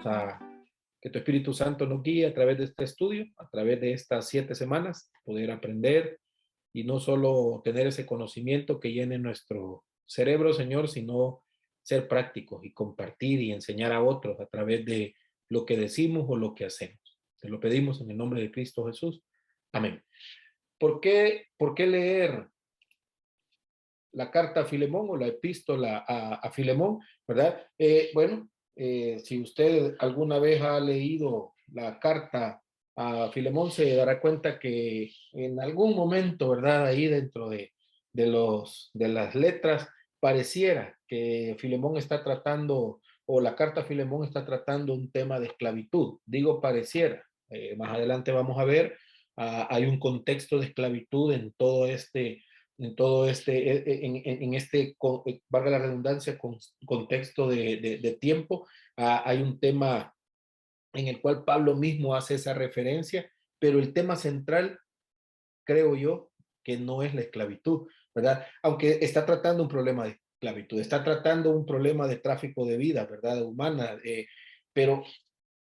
Vamos a que tu Espíritu Santo nos guíe a través de este estudio, a través de estas 7 semanas, poder aprender y no solo tener ese conocimiento que llene nuestro cerebro, Señor, sino ser prácticos y compartir y enseñar a otros a través de lo que decimos o lo que hacemos. Te lo pedimos en el nombre de Cristo Jesús. Amén. ¿Por qué leer la carta a Filemón o la epístola a Filemón, verdad? Si usted alguna vez ha leído la carta a Filemón, se dará cuenta que en algún momento, ¿verdad? Ahí dentro de las letras, pareciera que Filemón está tratando, o la carta a Filemón está tratando un tema de esclavitud. Digo pareciera. Más adelante vamos a ver, hay un contexto de esclavitud en todo este, valga la redundancia, contexto de tiempo. Hay un tema en el cual Pablo mismo hace esa referencia, pero el tema central, creo yo, que no es la esclavitud, ¿verdad? Aunque está tratando un problema de esclavitud, está tratando un problema de tráfico de vida, ¿verdad? Humana, pero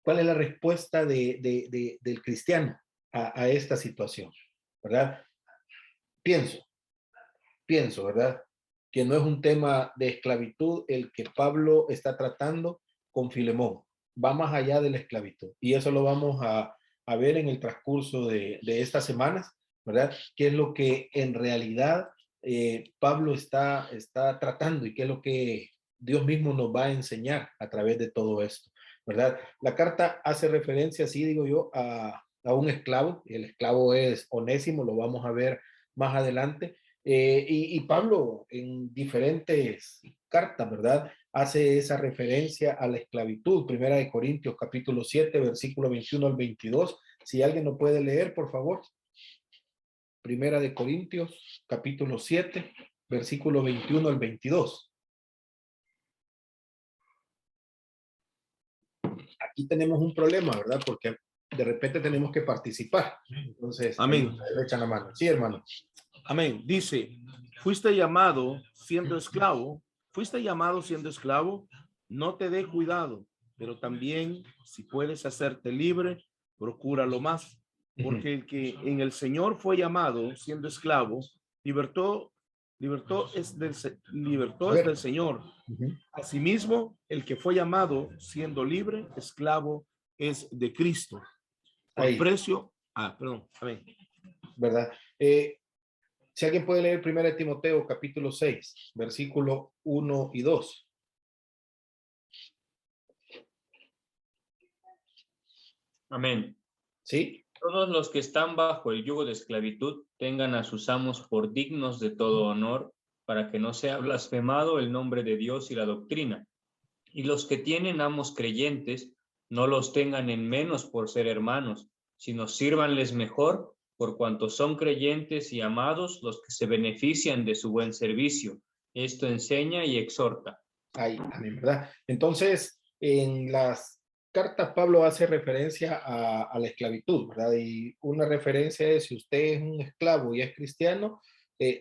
¿cuál es la respuesta del cristiano a esta situación, ¿verdad? Pienso, ¿verdad? Que no es un tema de esclavitud el que Pablo está tratando con Filemón. Va más allá de la esclavitud. Y eso lo vamos a ver en el transcurso de estas semanas, ¿verdad? ¿Qué es lo que en realidad Pablo está tratando y qué es lo que Dios mismo nos va a enseñar a través de todo esto, ¿verdad? La carta hace referencia, así digo yo, a un esclavo. El esclavo es Onésimo, lo vamos a ver más adelante. Y Pablo en diferentes cartas, ¿verdad? Hace esa referencia a la esclavitud. Primera de Corintios, capítulo 7, versículo 21 al 22. Si alguien lo puede leer, por favor. Primera de Corintios, capítulo 7, versículo 21 al 22. Aquí tenemos un problema, ¿verdad? Porque de repente tenemos que participar. Entonces, amén. Ahí echan la mano. Sí, hermano. Amén. Dice, fuiste llamado siendo esclavo, no te dé cuidado, pero también si puedes hacerte libre, procúralo más, porque el que en el Señor fue llamado siendo esclavo, libertó es del Señor. Asimismo, el que fue llamado siendo libre, esclavo es de Cristo. Por Ahí. precio, perdón, amén. ¿Verdad? Si alguien puede leer 1 Timoteo capítulo 6, versículo 1 y 2. Amén. ¿Sí? Todos los que están bajo el yugo de esclavitud tengan a sus amos por dignos de todo honor, para que no sea blasfemado el nombre de Dios y la doctrina. Y los que tienen amos creyentes, no los tengan en menos por ser hermanos, sino sírvanles mejor, por cuanto son creyentes y amados los que se benefician de su buen servicio. Esto enseña y exhorta. Ahí, amén, ¿verdad? Entonces, en las cartas Pablo hace referencia a la esclavitud, ¿verdad? Y una referencia es, si usted es un esclavo y es cristiano,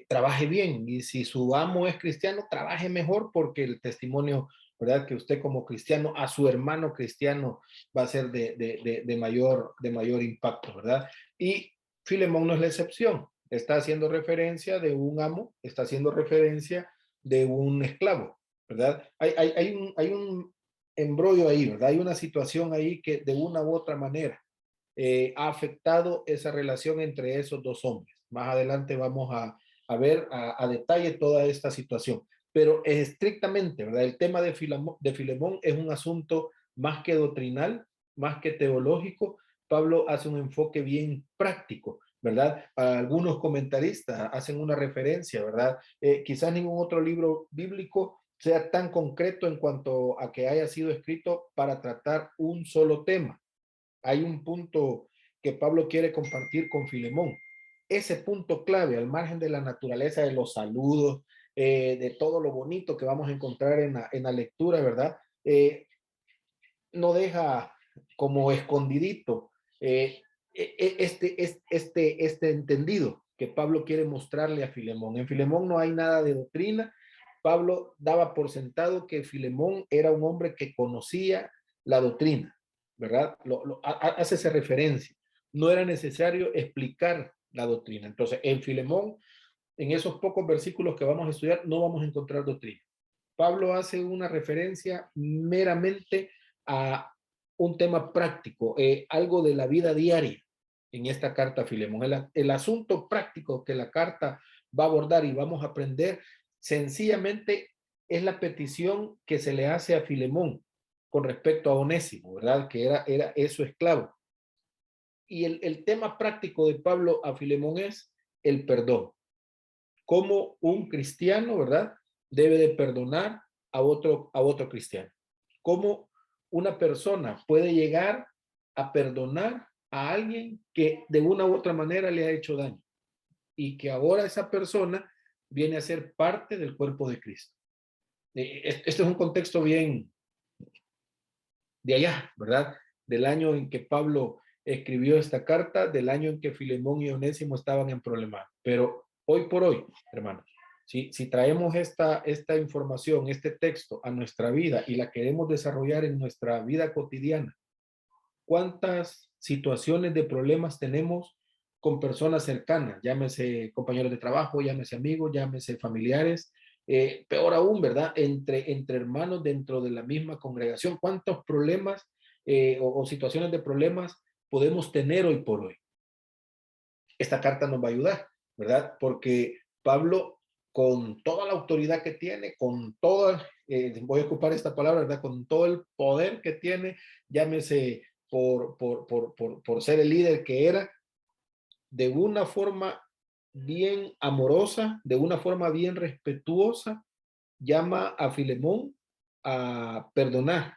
trabaje bien. Y si su amo es cristiano, trabaje mejor, porque el testimonio, ¿verdad? Que usted como cristiano a su hermano cristiano va a ser de mayor impacto, ¿verdad? Y Filemón no es la excepción. Está haciendo referencia de un amo, está haciendo referencia de un esclavo, ¿verdad? Hay un embrollo ahí, ¿verdad? Hay una situación ahí que de una u otra manera ha afectado esa relación entre esos dos hombres. Más adelante vamos a ver a detalle toda esta situación. Pero estrictamente, ¿verdad? El tema de Filemón es un asunto más que doctrinal, más que teológico. Pablo hace un enfoque bien práctico, ¿verdad? Algunos comentaristas hacen una referencia, ¿verdad? Quizás ningún otro libro bíblico sea tan concreto en cuanto a que haya sido escrito para tratar un solo tema. Hay un punto que Pablo quiere compartir con Filemón. Ese punto clave, al margen de la naturaleza de los saludos, de todo lo bonito que vamos a encontrar en la lectura, ¿verdad? No deja como escondidito este entendido que Pablo quiere mostrarle a Filemón. En Filemón no hay nada de doctrina. Pablo daba por sentado que Filemón era un hombre que conocía la doctrina, ¿verdad? Hace esa referencia. No era necesario explicar la doctrina. Entonces, en Filemón, en esos pocos versículos que vamos a estudiar, no vamos a encontrar doctrina. Pablo hace una referencia meramente a un tema práctico, algo de la vida diaria en esta carta a Filemón. El asunto práctico que la carta va a abordar y vamos a aprender sencillamente es la petición que se le hace a Filemón con respecto a Onésimo, ¿verdad? Que era su esclavo. Y el tema práctico de Pablo a Filemón es el perdón. Cómo un cristiano, ¿verdad?, debe de perdonar a otro cristiano. Cómo una persona puede llegar a perdonar a alguien que de una u otra manera le ha hecho daño y que ahora esa persona viene a ser parte del cuerpo de Cristo. Este es un contexto bien de allá, ¿verdad? Del año en que Pablo escribió esta carta, del año en que Filemón y Onésimo estaban en problemas. Pero hoy por hoy, hermanos, si traemos esta información, este texto a nuestra vida y la queremos desarrollar en nuestra vida cotidiana, ¿cuántas situaciones de problemas tenemos con personas cercanas? Llámese compañeros de trabajo, llámese amigos, llámese familiares, peor aún, ¿verdad? Entre hermanos dentro de la misma congregación. ¿Cuántos problemas o situaciones de problemas podemos tener hoy por hoy? Esta carta nos va a ayudar, ¿verdad? Porque Pablo, con toda la autoridad que tiene, con toda, voy a ocupar esta palabra, ¿verdad? Con todo el poder que tiene, llámese por ser el líder que era, de una forma bien amorosa, de una forma bien respetuosa, llama a Filemón a perdonar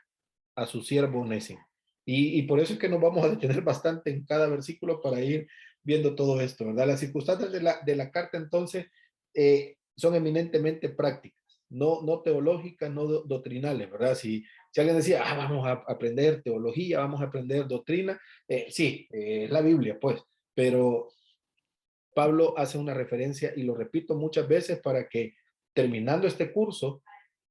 a su siervo Onésimo. Y por eso es que nos vamos a detener bastante en cada versículo para ir viendo todo esto, ¿verdad? Las circunstancias de la carta entonces son eminentemente prácticas, no teológicas, no doctrinales, ¿verdad? Si alguien decía, vamos a aprender teología, vamos a aprender doctrina, sí, es la Biblia, pues, pero Pablo hace una referencia y lo repito muchas veces para que terminando este curso,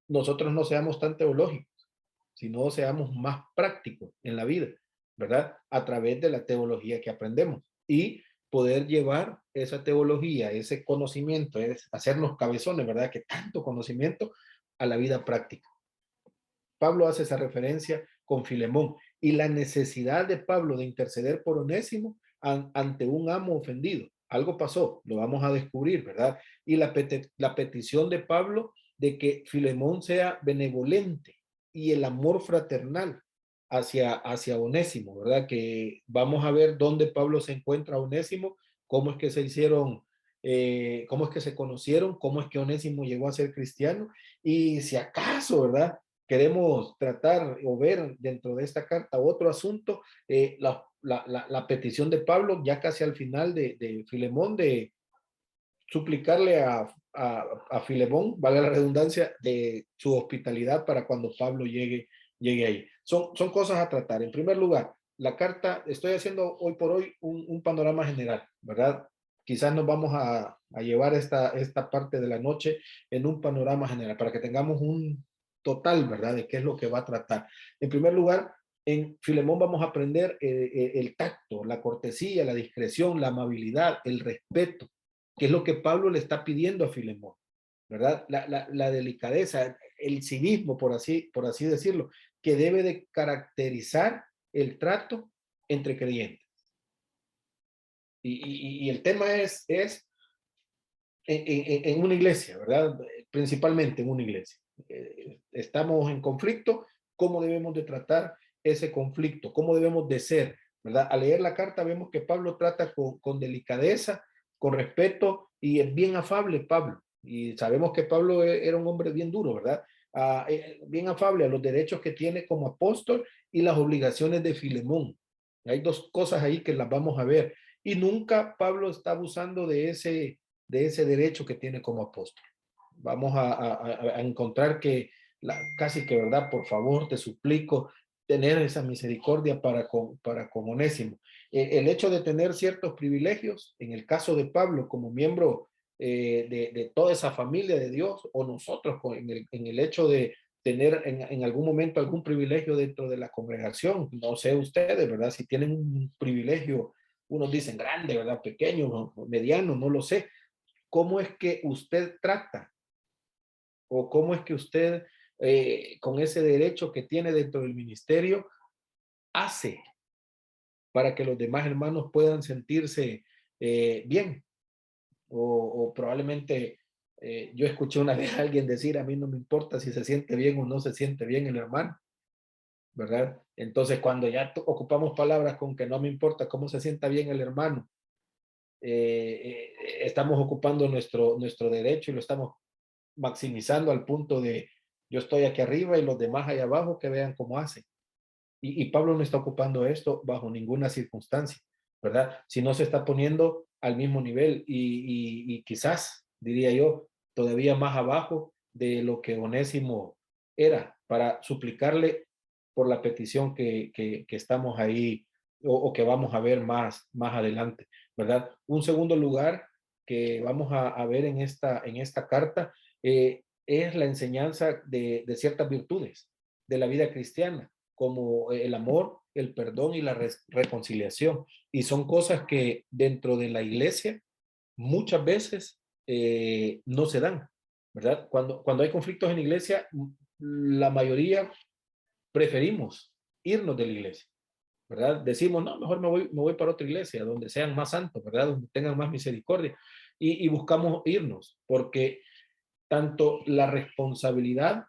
nosotros no seamos tan teológicos, sino seamos más prácticos en la vida, ¿verdad? A través de la teología que aprendemos y poder llevar esa teología, ese conocimiento, es hacernos cabezones, ¿verdad? Que tanto conocimiento a la vida práctica. Pablo hace esa referencia con Filemón y la necesidad de Pablo de interceder por Onésimo ante un amo ofendido. Algo pasó, lo vamos a descubrir, ¿verdad? Y la petición de Pablo de que Filemón sea benevolente y el amor fraternal hacia Onésimo, ¿verdad? Que vamos a ver dónde Pablo se encuentra a Onésimo, cómo es que se hicieron, cómo es que se conocieron, cómo es que Onésimo llegó a ser cristiano y si acaso, ¿verdad? Queremos tratar o ver dentro de esta carta otro asunto, la petición de Pablo ya casi al final de Filemón de suplicarle a Filemón, vale la redundancia, de su hospitalidad para cuando Pablo llegue ahí. Son cosas a tratar. En primer lugar, la carta, estoy haciendo hoy por hoy un panorama general, ¿verdad? Quizás nos vamos a llevar esta parte de la noche en un panorama general para que tengamos un total, ¿verdad? De qué es lo que va a tratar. En primer lugar, en Filemón vamos a aprender el tacto, la cortesía, la discreción, la amabilidad, el respeto, que es lo que Pablo le está pidiendo a Filemón, ¿verdad? La delicadeza, el civismo, por así decirlo, que debe de caracterizar el trato entre creyentes. Y el tema es en una iglesia, ¿verdad? Principalmente en una iglesia. Estamos en conflicto, ¿cómo debemos de tratar ese conflicto? ¿Cómo debemos de ser? ¿Verdad? Al leer la carta vemos que Pablo trata con delicadeza, con respeto y es bien afable Pablo. Y sabemos que Pablo era un hombre bien duro, ¿verdad? Bien afable a los derechos que tiene como apóstol y las obligaciones de Filemón. Hay dos cosas ahí que las vamos a ver. Y nunca Pablo está abusando de ese derecho que tiene como apóstol. Vamos a encontrar que casi que, ¿verdad? Por favor, te suplico tener esa misericordia para con Onésimo. El hecho de tener ciertos privilegios, en el caso de Pablo como miembro de toda esa familia de Dios, o nosotros en el hecho de tener en algún momento algún privilegio dentro de la congregación. No sé ustedes, ¿verdad? Si tienen un privilegio, unos dicen grande, ¿verdad? Pequeño, o mediano, no lo sé. ¿Cómo es que usted trata? ¿O cómo es que usted, con ese derecho que tiene dentro del ministerio, hace para que los demás hermanos puedan sentirse bien? O probablemente yo escuché una vez a alguien decir, a mí no me importa si se siente bien o no se siente bien el hermano, ¿verdad? Entonces, cuando ya ocupamos palabras con que no me importa cómo se sienta bien el hermano, estamos ocupando nuestro derecho y lo estamos maximizando al punto de yo estoy aquí arriba y los demás ahí abajo que vean cómo hacen. Y Pablo no está ocupando esto bajo ninguna circunstancia, ¿verdad? Si no se está poniendo al mismo nivel y quizás, diría yo, todavía más abajo de lo que Onésimo era, para suplicarle por la petición que estamos ahí o que vamos a ver más adelante, ¿verdad? Un segundo lugar que vamos a ver en esta carta es la enseñanza de ciertas virtudes de la vida cristiana, como el amor, el perdón y la reconciliación. Y son cosas que dentro de la iglesia muchas veces no se dan, ¿verdad? Cuando hay conflictos en la iglesia, la mayoría preferimos irnos de la iglesia, ¿verdad? Decimos, no, mejor me voy para otra iglesia, donde sean más santos, ¿verdad? Donde tengan más misericordia. Y buscamos irnos, porque tanto la responsabilidad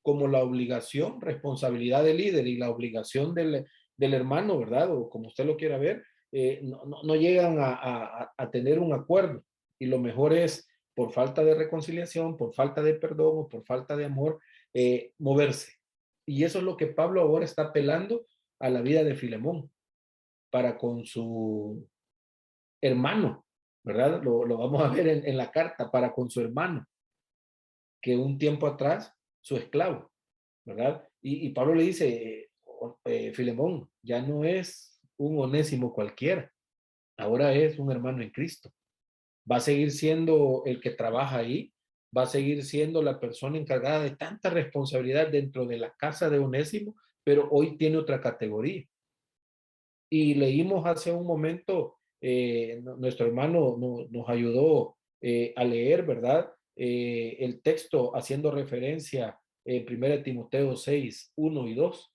como la obligación, responsabilidad del líder y la obligación del hermano, ¿verdad? O como usted lo quiera ver, no llegan a tener un acuerdo. Y lo mejor es, por falta de reconciliación, por falta de perdón o por falta de amor, moverse. Y eso es lo que Pablo ahora está apelando a la vida de Filemón para con su hermano, ¿verdad? Lo vamos a ver en la carta, para con su hermano que un tiempo atrás su esclavo, ¿verdad? Y Pablo le dice, Filemón, ya no es un Onésimo cualquiera, ahora es un hermano en Cristo. Va a seguir siendo el que trabaja ahí, va a seguir siendo la persona encargada de tanta responsabilidad dentro de la casa de Onésimo, pero hoy tiene otra categoría. Y leímos hace un momento, nuestro hermano nos ayudó a leer, ¿verdad? El texto haciendo referencia en 1 Timoteo 6, 1 y 2.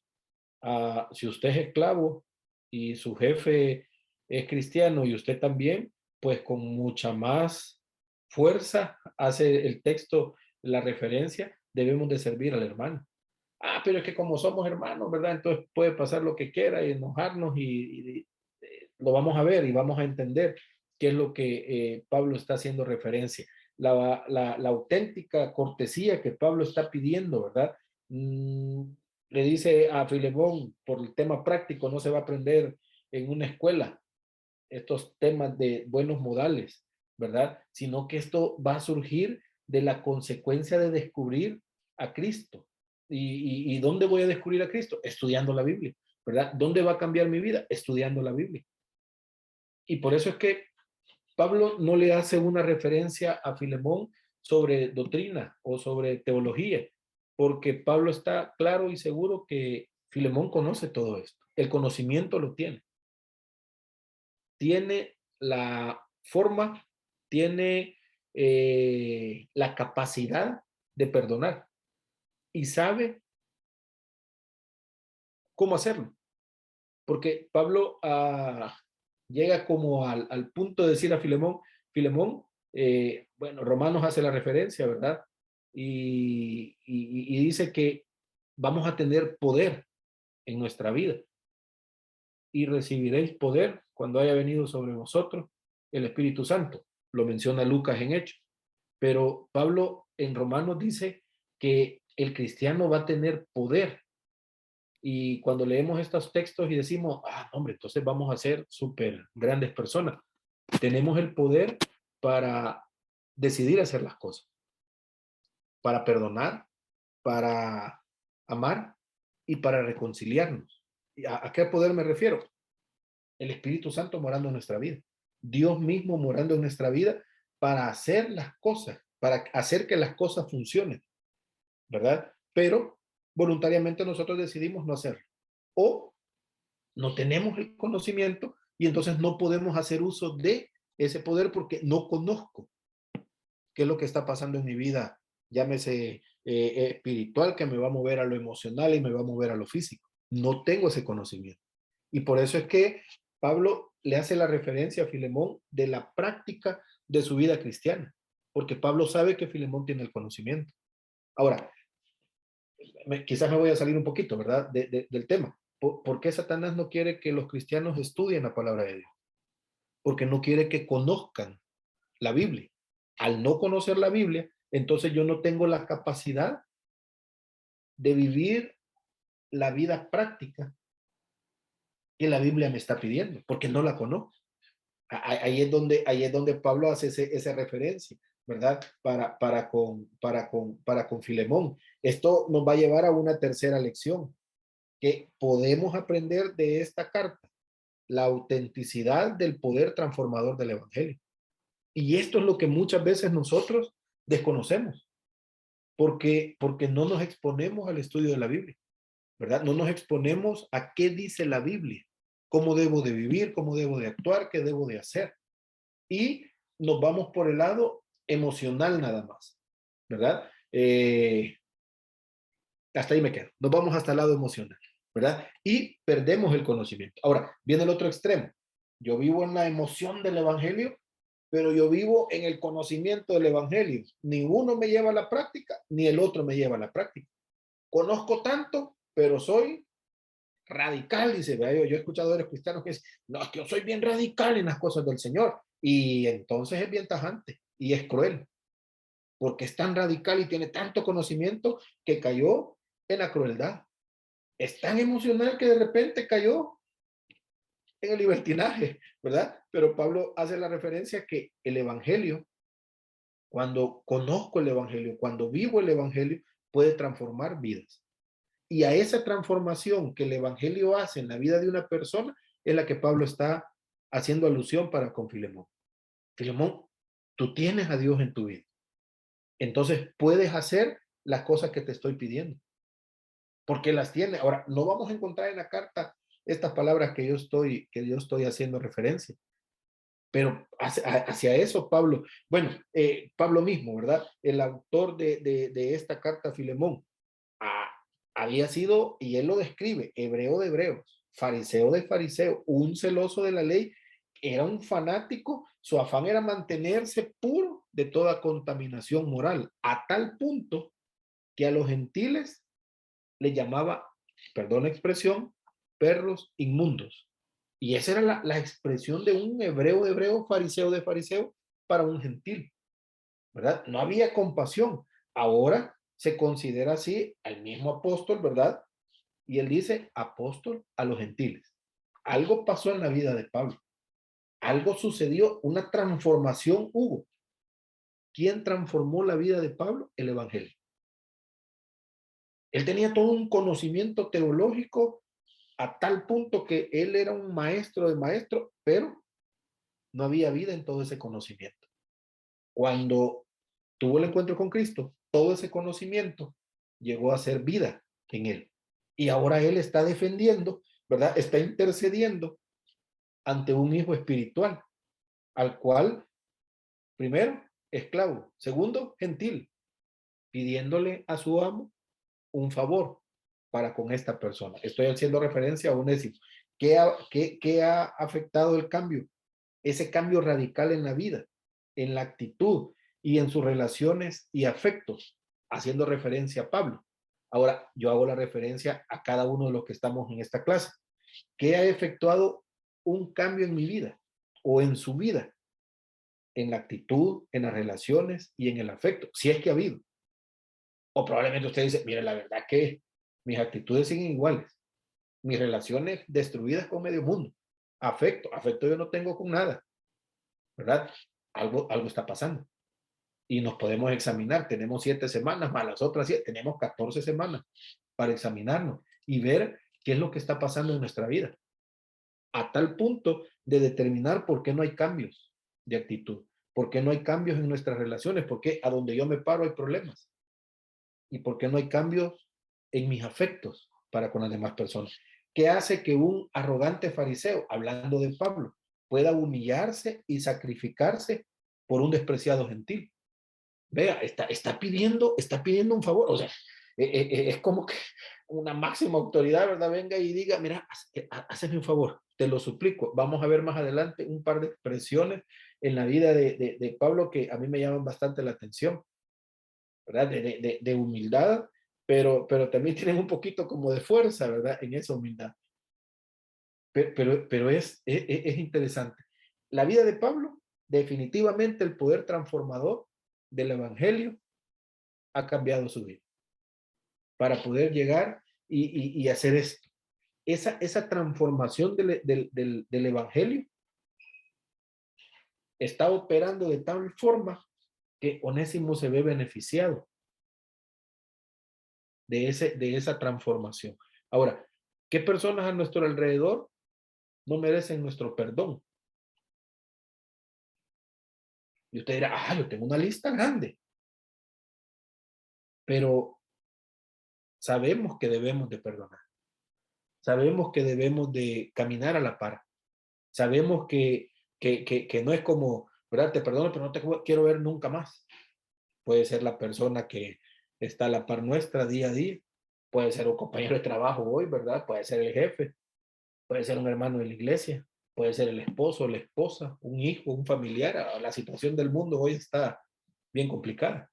Si usted es esclavo y su jefe es cristiano y usted también, pues con mucha más fuerza hace el texto la referencia, debemos de servir al hermano. Pero es que como somos hermanos, ¿verdad? Entonces puede pasar lo que quiera y enojarnos y lo vamos a ver y vamos a entender qué es lo que Pablo está haciendo referencia. La auténtica cortesía que Pablo está pidiendo, ¿verdad? Le dice a Filemón, por el tema práctico, no se va a aprender en una escuela estos temas de buenos modales, ¿verdad? Sino que esto va a surgir de la consecuencia de descubrir a Cristo. ¿Y dónde voy a descubrir a Cristo? Estudiando la Biblia, ¿verdad? ¿Dónde va a cambiar mi vida? Estudiando la Biblia. Y por eso es que Pablo no le hace una referencia a Filemón sobre doctrina o sobre teología, porque Pablo está claro y seguro que Filemón conoce todo esto. El conocimiento lo tiene. Tiene la forma, tiene la capacidad de perdonar y sabe cómo hacerlo. Porque Pablo llega como al punto de decir a Filemón, bueno, Romanos hace la referencia, ¿verdad? Y dice que vamos a tener poder en nuestra vida y recibiréis poder cuando haya venido sobre vosotros el Espíritu Santo. Lo menciona Lucas en Hechos. Pero Pablo en Romanos dice que el cristiano va a tener poder. Y cuando leemos estos textos y decimos, hombre, entonces vamos a ser súper grandes personas. Tenemos el poder para decidir hacer las cosas, para perdonar, para amar y para reconciliarnos. ¿A qué poder me refiero? El Espíritu Santo morando en nuestra vida. Dios mismo morando en nuestra vida para hacer las cosas, para hacer que las cosas funcionen, ¿verdad? Pero voluntariamente nosotros decidimos no hacerlo. O no tenemos el conocimiento y entonces no podemos hacer uso de ese poder porque no conozco qué es lo que está pasando en mi vida, llámese espiritual, que me va a mover a lo emocional y me va a mover a lo físico. No tengo ese conocimiento. Y por eso es que Pablo le hace la referencia a Filemón de la práctica de su vida cristiana, porque Pablo sabe que Filemón tiene el conocimiento. Ahora, quizás me voy a salir un poquito, ¿verdad? Del tema. ¿Por qué Satanás no quiere que los cristianos estudien la palabra de Dios? Porque no quiere que conozcan la Biblia. Al no conocer la Biblia, entonces yo no tengo la capacidad de vivir la vida práctica que la Biblia me está pidiendo, porque no la conozco. Ahí es donde Pablo hace esa referencia, ¿verdad? Para con Filemón. Esto nos va a llevar a una tercera lección, que podemos aprender de esta carta, la autenticidad del poder transformador del Evangelio. Y esto es lo que muchas veces nosotros desconocemos, porque no nos exponemos al estudio de la Biblia, ¿verdad? No nos exponemos a qué dice la Biblia, cómo debo de vivir, cómo debo de actuar, qué debo de hacer. Y nos vamos por el lado emocional nada más, ¿verdad? Hasta ahí me quedo. Nos vamos hasta el lado emocional, ¿verdad? Y perdemos el conocimiento. Ahora, viene el otro extremo. Yo vivo en la emoción del Evangelio, pero yo vivo en el conocimiento del Evangelio. Ni uno me lleva a la práctica, ni el otro me lleva a la práctica. Conozco tanto, pero soy radical, dice. Yo he escuchado a los cristianos que dicen, no, es que yo soy bien radical en las cosas del Señor. Y entonces es bien tajante y es cruel, porque es tan radical y tiene tanto conocimiento que cayó en la crueldad. Es tan emocional que de repente cayó en el libertinaje, ¿verdad? Pero Pablo hace la referencia que el Evangelio, cuando conozco el Evangelio, cuando vivo el Evangelio, puede transformar vidas. Y a esa transformación que el Evangelio hace en la vida de una persona es la que Pablo está haciendo alusión para con Filemón. Filemón, tú tienes a Dios en tu vida. Entonces puedes hacer las cosas que te estoy pidiendo. Porque las tiene. Ahora, no vamos a encontrar en la carta estas palabras que yo estoy haciendo referencia. Pero hacia eso, Pablo, bueno, Pablo mismo, ¿verdad? El autor de esta carta a Filemón, había sido, y él lo describe, hebreo de hebreos, fariseo de fariseo, un celoso de la ley, era un fanático, su afán era mantenerse puro de toda contaminación moral, a tal punto que a los gentiles le llamaba, perdón la expresión, perros inmundos. Y esa era la expresión de un hebreo de hebreo, fariseo de fariseo, para un gentil, ¿verdad? No había compasión. Ahora se considera así al mismo apóstol, ¿verdad? Y él dice apóstol a los gentiles. Algo pasó en la vida de Pablo. Algo sucedió, una transformación hubo. ¿Quién transformó la vida de Pablo? El Evangelio. Él tenía todo un conocimiento teológico a tal punto que él era un maestro de maestros, pero no había vida en todo ese conocimiento. Cuando tuvo el encuentro con Cristo, todo ese conocimiento llegó a ser vida en él. Y ahora él está defendiendo, ¿verdad? Está intercediendo ante un hijo espiritual, al cual, primero, esclavo, segundo, gentil, pidiéndole a su amo un favor para con esta persona. Estoy haciendo referencia a Onésimo. ¿Qué ha afectado el cambio? Ese cambio radical en la vida, en la actitud y en sus relaciones y afectos, haciendo referencia a Pablo. Ahora, yo hago la referencia a cada uno de los que estamos en esta clase. ¿Qué ha efectuado un cambio en mi vida o en su vida? En la actitud, en las relaciones y en el afecto, si es que ha habido. O probablemente usted dice, mire, la verdad que mis actitudes siguen iguales, mis relaciones destruidas con medio mundo, afecto yo no tengo con nada, ¿verdad? Algo está pasando. Y nos podemos examinar, tenemos 7 semanas, más las otras 7, tenemos 14 semanas para examinarnos y ver qué es lo que está pasando en nuestra vida, a tal punto de determinar por qué no hay cambios de actitud, por qué no hay cambios en nuestras relaciones, por qué a donde yo me paro hay problemas, y por qué no hay cambios en mis afectos para con las demás personas. ¿Qué hace que un arrogante fariseo, hablando de Pablo, pueda humillarse y sacrificarse por un despreciado gentil? Vea, está pidiendo un favor. O sea, es como que una máxima autoridad, ¿verdad? Venga y diga, mira, hazme un favor, te lo suplico. Vamos a ver más adelante un par de expresiones en la vida de Pablo que a mí me llaman bastante la atención, ¿verdad? De humildad, pero también tienen un poquito como de fuerza, ¿verdad? En esa humildad. Pero es interesante. La vida de Pablo, definitivamente el poder transformador del evangelio ha cambiado su vida para poder llegar y hacer esto. Esa transformación del evangelio está operando de tal forma que Onésimo se ve beneficiado de esa transformación. Ahora, ¿qué personas a nuestro alrededor no merecen nuestro perdón? Y usted dirá, yo tengo una lista grande, pero sabemos que debemos de perdonar. Sabemos que debemos de caminar a la par. Sabemos que no es como, ¿verdad? Te perdono, pero no te quiero ver nunca más. Puede ser la persona que está a la par nuestra día a día. Puede ser un compañero de trabajo hoy, ¿verdad? Puede ser el jefe. Puede ser un hermano de la iglesia. Puede ser el esposo, la esposa, un hijo, un familiar. La situación del mundo hoy está bien complicada.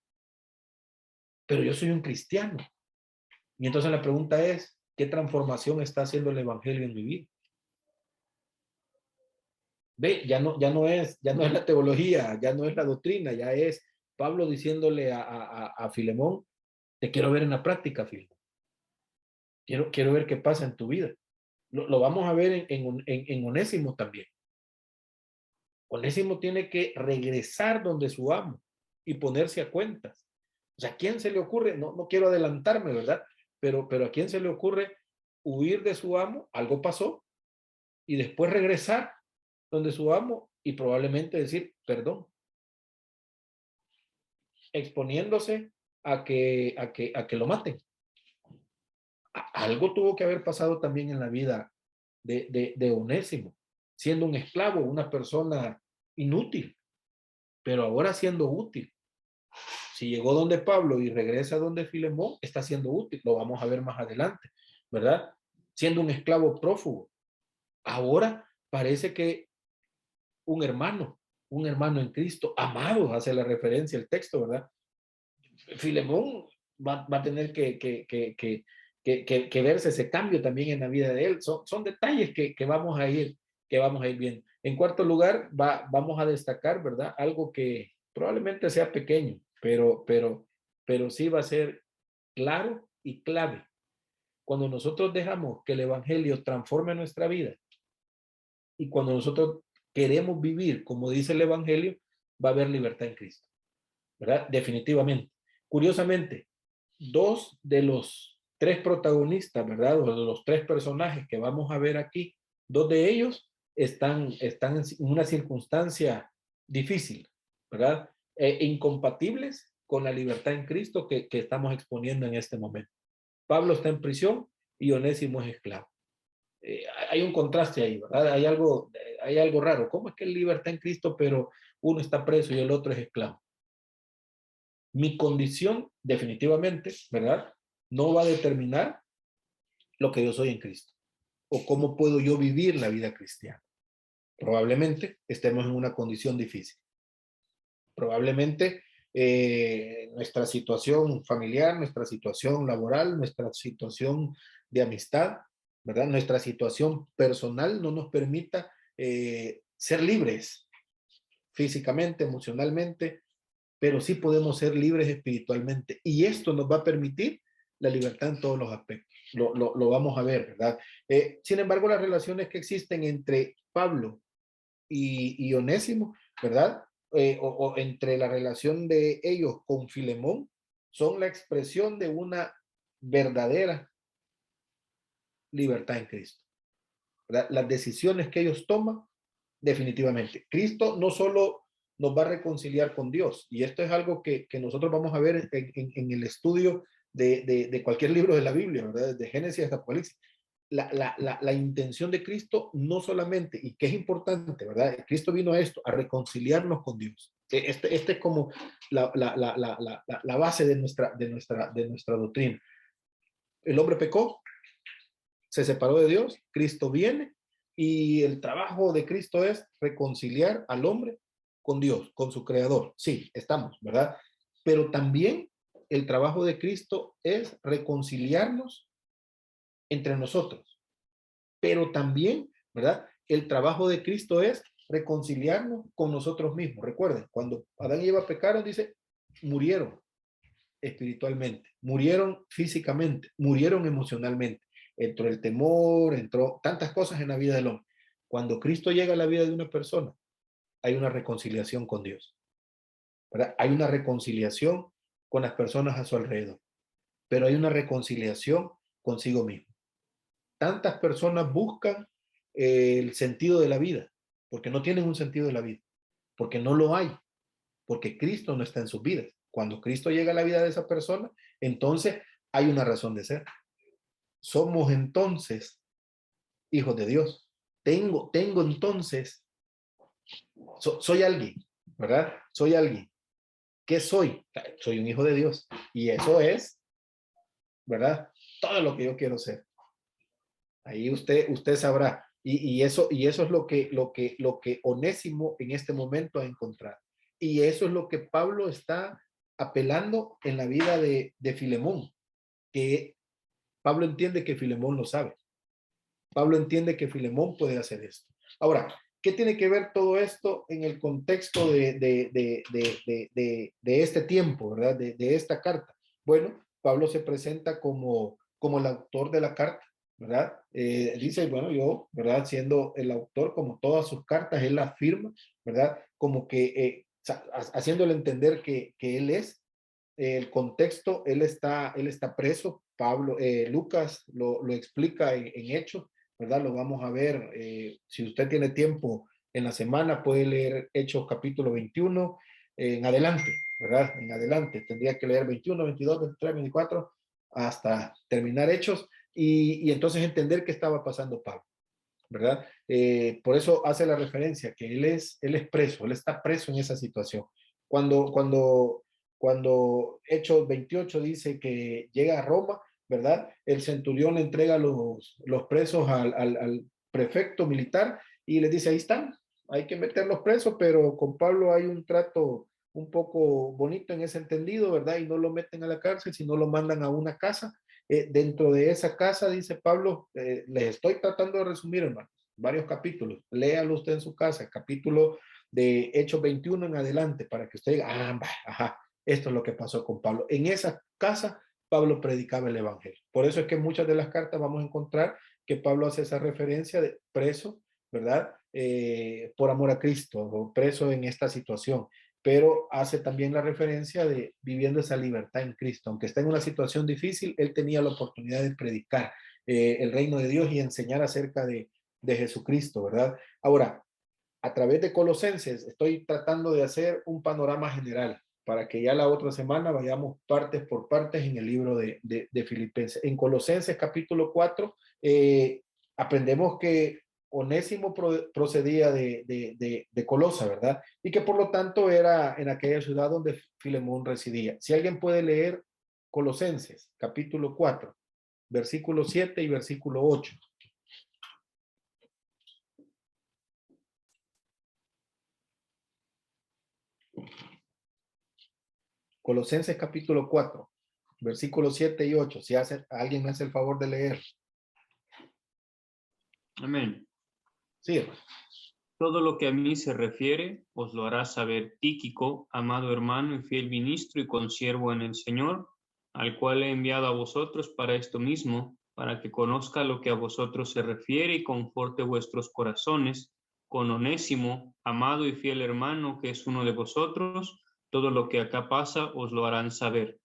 Pero yo soy un cristiano. Y entonces la pregunta es, ¿qué transformación está haciendo el evangelio en mi vida? Ve, ya no es la teología, ya no es la doctrina, ya es Pablo diciéndole a Filemón, te quiero ver en la práctica, Filemón. Quiero ver qué pasa en tu vida. Lo vamos a ver en Onésimo también. Onésimo tiene que regresar donde su amo y ponerse a cuentas. O sea, ¿a quién se le ocurre? No quiero adelantarme, ¿verdad? Pero ¿a quién se le ocurre huir de su amo? Algo pasó y después regresar donde su amo y probablemente decir perdón, exponiéndose a que lo maten. Algo tuvo que haber pasado también en la vida de Onésimo, siendo un esclavo, una persona inútil, pero ahora siendo útil. Si llegó donde Pablo y regresa donde Filemón, está siendo útil, lo vamos a ver más adelante, ¿verdad? Siendo un esclavo prófugo. Ahora parece que un hermano en Cristo, amado, hace la referencia el texto, ¿verdad? Filemón va a tener que verse ese cambio también en la vida de él. Son detalles que vamos a ir viendo. En cuarto lugar, vamos a destacar, ¿verdad? Algo que probablemente sea pequeño, pero sí va a ser claro y clave. Cuando nosotros dejamos que el evangelio transforme nuestra vida y cuando nosotros queremos vivir como dice el evangelio, va a haber libertad en Cristo, ¿verdad? Definitivamente. Curiosamente, dos de los tres protagonistas, ¿verdad? O de los tres personajes que vamos a ver aquí, dos de ellos están en una circunstancia difícil, ¿verdad? Incompatibles con la libertad en Cristo que estamos exponiendo en este momento. Pablo está en prisión y Onésimo es esclavo. Hay un contraste ahí, ¿verdad? Hay algo raro. ¿Cómo es que él libertad en Cristo, pero uno está preso y el otro es esclavo? Mi condición, definitivamente, ¿verdad? No va a determinar lo que yo soy en Cristo o cómo puedo yo vivir la vida cristiana. Probablemente estemos en una condición difícil. Probablemente nuestra situación familiar, nuestra situación laboral, nuestra situación de amistad, ¿verdad? Nuestra situación personal no nos permita ser libres físicamente, emocionalmente, pero sí podemos ser libres espiritualmente. Y esto nos va a permitir la libertad en todos los aspectos. Lo vamos a ver, ¿verdad? Sin embargo, las relaciones que existen entre Pablo y Onésimo, ¿verdad? O entre la relación de ellos con Filemón, son la expresión de una verdadera libertad en Cristo, ¿verdad? Las decisiones que ellos toman, definitivamente. Cristo no solo nos va a reconciliar con Dios, y esto es algo que nosotros vamos a ver en el estudio de cualquier libro de la Biblia, ¿verdad? Desde Génesis hasta Apocalipsis. La intención de Cristo no solamente, y que es importante, ¿verdad? Cristo vino a esto, a reconciliarnos con Dios. Este es como la base de nuestra doctrina. El hombre pecó, se separó de Dios, Cristo viene y el trabajo de Cristo es reconciliar al hombre con Dios, con su creador. Sí, estamos, ¿verdad? Pero también el trabajo de Cristo es reconciliarnos entre nosotros. Pero también, ¿verdad? El trabajo de Cristo es reconciliarnos con nosotros mismos. Recuerden, cuando Adán y Eva pecaron, dice, murieron espiritualmente, murieron físicamente, murieron emocionalmente. Entró el temor, entró tantas cosas en la vida del hombre. Cuando Cristo llega a la vida de una persona, hay una reconciliación con Dios, ¿verdad? Hay una reconciliación con las personas a su alrededor, pero hay una reconciliación consigo mismo. Tantas personas buscan el sentido de la vida, porque no tienen un sentido de la vida, porque no lo hay, porque Cristo no está en sus vidas. Cuando Cristo llega a la vida de esa persona, entonces hay una razón de ser. Somos entonces hijos de Dios. Tengo entonces, soy alguien, ¿verdad? Soy alguien. ¿Qué soy? Soy un hijo de Dios. Y eso es, ¿verdad? Todo lo que yo quiero ser. Ahí usted sabrá. Y eso es lo que Onésimo en este momento ha encontrado. Y eso es lo que Pablo está apelando en la vida de Filemón, que Pablo entiende que Filemón lo sabe. Pablo entiende que Filemón puede hacer esto. Ahora, ¿qué tiene que ver todo esto en el contexto de este tiempo, ¿verdad? De esta carta. Bueno, Pablo se presenta como el autor de la carta, ¿verdad? Dice, bueno, yo, ¿verdad? Siendo el autor, como todas sus cartas, él la firma, ¿verdad? Como que haciéndole entender que él es el contexto, él está preso. Pablo, Lucas lo explica en Hechos, ¿verdad? Lo vamos a ver. Si usted tiene tiempo en la semana, puede leer Hechos capítulo 21 en adelante, ¿verdad? En adelante. Tendría que leer 21, 22, 23, 24 hasta terminar Hechos y entonces entender qué estaba pasando Pablo, ¿verdad? Por eso hace la referencia que él es preso, él está preso en esa situación. Cuando Hechos 28 dice que llega a Roma, ¿verdad? El centurión le entrega los presos al prefecto militar y le dice, ahí están, hay que meterlos presos, pero con Pablo hay un trato un poco bonito en ese entendido, ¿verdad? Y no lo meten a la cárcel, sino lo mandan a una casa. Dentro de esa casa, dice Pablo, les estoy tratando de resumir, hermano, varios capítulos. Léalo usted en su casa, capítulo de Hechos 21 en adelante, para que usted diga, ajá, esto es lo que pasó con Pablo. En esa casa, Pablo predicaba el evangelio. Por eso es que en muchas de las cartas vamos a encontrar que Pablo hace esa referencia de preso, ¿verdad? Por amor a Cristo, o preso en esta situación, pero hace también la referencia de viviendo esa libertad en Cristo. Aunque está en una situación difícil, él tenía la oportunidad de predicar el reino de Dios y enseñar acerca de Jesucristo, ¿verdad? Ahora, a través de Colosenses, estoy tratando de hacer un panorama general para que ya la otra semana vayamos partes por partes en el libro de Filipenses. En Colosenses capítulo 4, aprendemos que Onésimo procedía de Colosa, ¿verdad? Y que por lo tanto era en aquella ciudad donde Filemón residía. Si alguien puede leer Colosenses capítulo 4, versículo 7 y versículo 8. Colosenses capítulo 4, versículos 7 y 8. Si alguien me hace el favor de leer. Amén. Sí, hermano. Todo lo que a mí se refiere, os lo hará saber Tíquico, amado hermano y fiel ministro y consiervo en el Señor, al cual he enviado a vosotros para esto mismo, para que conozca lo que a vosotros se refiere y conforte vuestros corazones. Con Onésimo, amado y fiel hermano, que es uno de vosotros, todo lo que acá pasa os lo harán saber.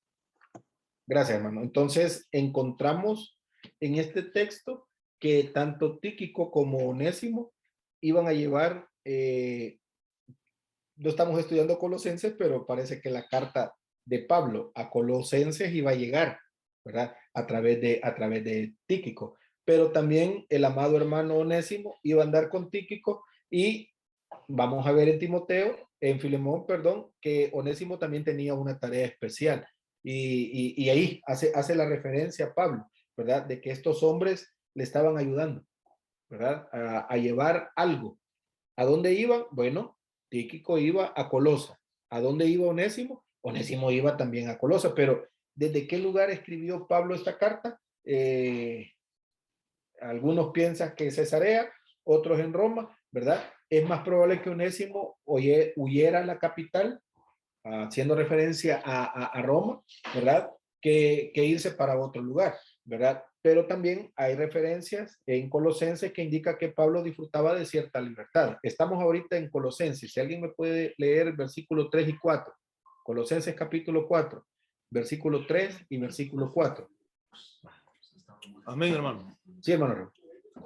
Gracias, hermano. Entonces, encontramos en este texto que tanto Tíquico como Onésimo iban a llevar, no estamos estudiando Colosenses, pero parece que la carta de Pablo a Colosenses iba a llegar ¿verdad? A través de Tíquico. Pero también el amado hermano Onésimo iba a andar con Tíquico y vamos a ver en Filemón, perdón, que Onésimo también tenía una tarea especial. Y ahí hace la referencia a Pablo, ¿verdad? De que estos hombres le estaban ayudando, ¿verdad? A llevar algo. ¿A dónde iban? Bueno, Tíquico iba a Colosa. ¿A dónde iba Onésimo? Onésimo iba también a Colosa, pero ¿desde qué lugar escribió Pablo esta carta? Algunos piensan que Cesarea, otros en Roma, ¿verdad? Es más probable que Onésimo huyera a la capital, haciendo referencia a Roma, ¿verdad? Que irse para otro lugar, ¿verdad? Pero también hay referencias en Colosenses que indica que Pablo disfrutaba de cierta libertad. Estamos ahorita en Colosenses. Si alguien me puede leer el versículo 3 y 4. Colosenses capítulo 4, versículo 3 y versículo 4. Amén, hermano. Sí, hermano.